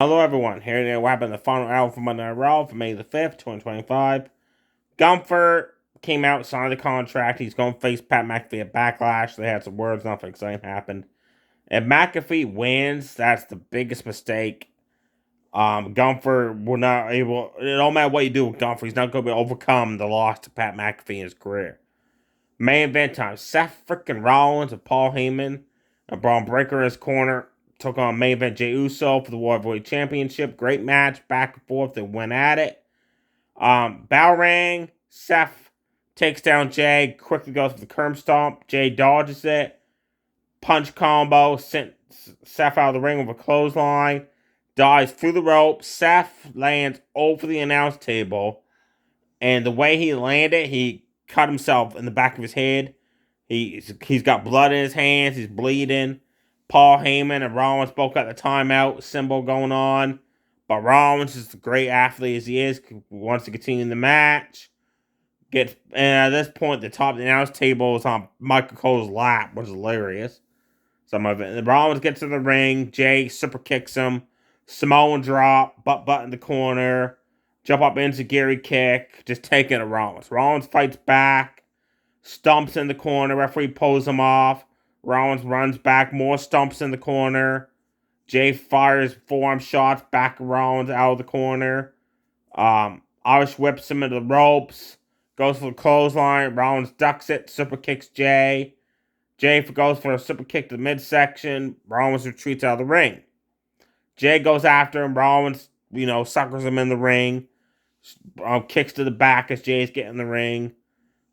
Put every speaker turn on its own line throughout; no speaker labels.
Hello everyone, here today we're having the final hour from Monday Night Raw for May the 5th, 2025. Gunther came out, signed the contract. He's going to face Pat McAfee at Backlash. They had some words, nothing exciting happened. If McAfee wins, that's the biggest mistake. Gunther will not able, it don't matter what you do with Gunther, he's not going to be able to overcome the loss to Pat McAfee in his career. Main event time, Seth freaking Rollins and Paul Heyman, and Braun Breaker in his corner took on main event Jey Uso for the World Heavyweight Championship. Great match, back and forth. They went at it. Bell rang. Seth takes down Jey, quickly goes for the curb stomp. Jey dodges it. Punch combo, sent Seth out of the ring with a clothesline. Dives through the rope. Seth lands over the announce table. And the way he landed, he cut himself in the back of his head. He's got blood in his hands. He's bleeding. Paul Heyman and Rollins both got the timeout symbol going on. But Rollins is the great athlete as he is, wants to continue the match. And at this point, the top of the announce table is on Michael Cole's lap, which is hilarious. Some of it. And Rollins gets in the ring. Jey super kicks him. Samoan drop, butt in the corner. Jump up into Gary kick. Just taking it Rollins. Rollins fights back. Stumps in the corner. Referee pulls him off. Rollins runs back. More stumps in the corner. Jey fires forearm shots back Rollins out of the corner. Irish whips him into the ropes. Goes for the clothesline. Rollins ducks it. Super kicks Jey. Jey goes for a super kick to the midsection. Rollins retreats out of the ring. Jey goes after him. Rollins, suckers him in the ring. Kicks to the back as Jey's getting in the ring.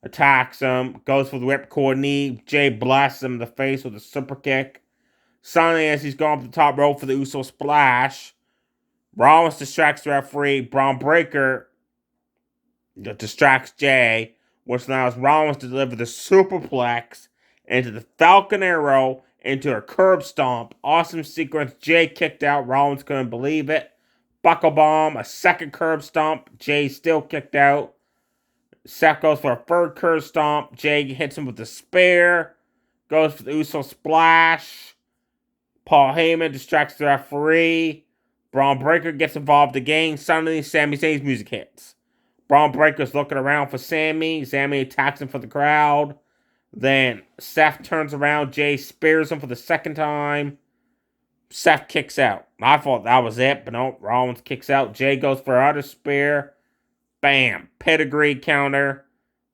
Attacks him. Goes for the whipcord knee. Jey blasts him in the face with a super kick. Suddenly, as he's going up the top rope for the Uso splash, Rollins distracts the referee. Braun Breaker distracts Jey, which allows Rollins to deliver the superplex into the Falcon Arrow into a curb stomp. Awesome sequence. Jey kicked out. Rollins couldn't believe it. Buckle bomb. A second curb stomp. Jey still kicked out. Seth goes for a third curb stomp. Jey hits him with the spear. Goes for the Uso splash. Paul Heyman distracts the referee. Braun Breaker gets involved again. Suddenly, Sami Zayn's music hits. Braun Breaker's looking around for Sami. Sami attacks him for the crowd. Then Seth turns around. Jey spears him for the second time. Seth kicks out. I thought that was it, but no. Rollins kicks out. Jey goes for another spear. Bam. Pedigree counter.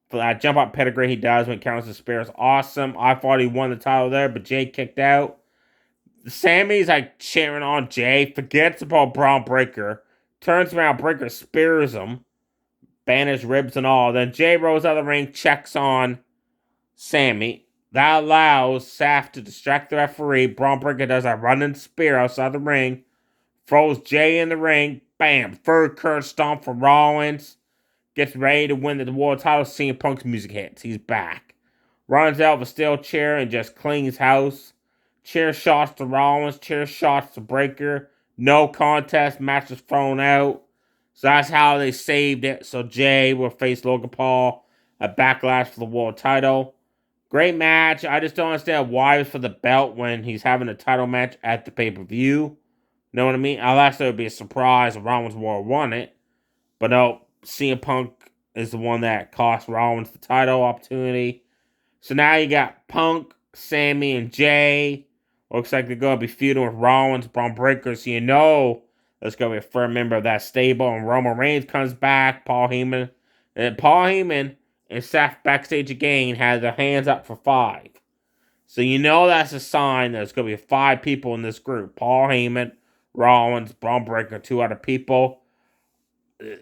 For that jump up pedigree he does when he counters the spear is awesome. I thought he won the title there, but Jey kicked out. Sami's like cheering on Jey. Forgets about Braun Breaker. Turns around. Breaker spears him. Bandage ribs and all. Then Jey rolls out of the ring. Checks on Sami. That allows Seth to distract the referee. Braun Breaker does a running spear outside the ring. Throws Jey in the ring. Bam. Third curve stomp for Rollins. Gets ready to win the world title. CM Punk's music hits. He's back. Runs out of a steel chair and just cleans house. Chair shots to Rollins. Chair shots to Breaker. No contest. Match was thrown out. So that's how they saved it. So Jey will face Logan Paul at Backlash for the world title. Great match. I just don't understand why it's for the belt when he's having a title match at the pay-per-view. Know what I mean? Unless it would be a surprise if Rollins won it. But no, CM Punk is the one that cost Rollins the title opportunity. So now you got Punk, Sami, and Jey. Looks like they're going to be feuding with Rollins, Braun Breaker. So there's going to be a firm member of that stable. And Roman Reigns comes back. Paul Heyman and Seth backstage again had their hands up for 5. So that's a sign that there's going to be 5 people in this group. Paul Heyman, Rollins, Braun Breaker, 2 other people.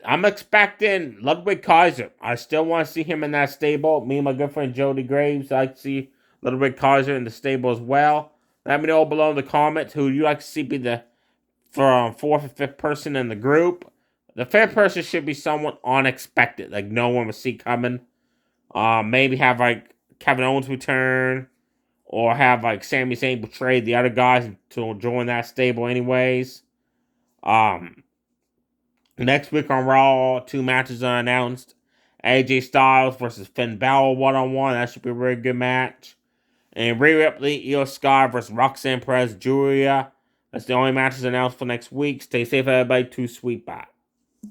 I'm expecting Ludwig Kaiser. I still want to see him in that stable. Me and my good friend Jody Graves, I like to see Ludwig Kaiser in the stable as well. Let me know below in the comments who you like to see be the fourth or fifth person in the group. The fifth person should be someone unexpected, like no one would see coming. Maybe have like Kevin Owens return, or have like Sami Zayn betray the other guys to join that stable anyways. Next week on Raw, 2 matches are announced. AJ Styles versus Finn Balor 1-on-1. That should be a very good match. And Rhea Ripley, Io Sky versus Roxanne Perez, Julia. That's the only matches announced for next week. Stay safe, everybody. Too sweet. Bye.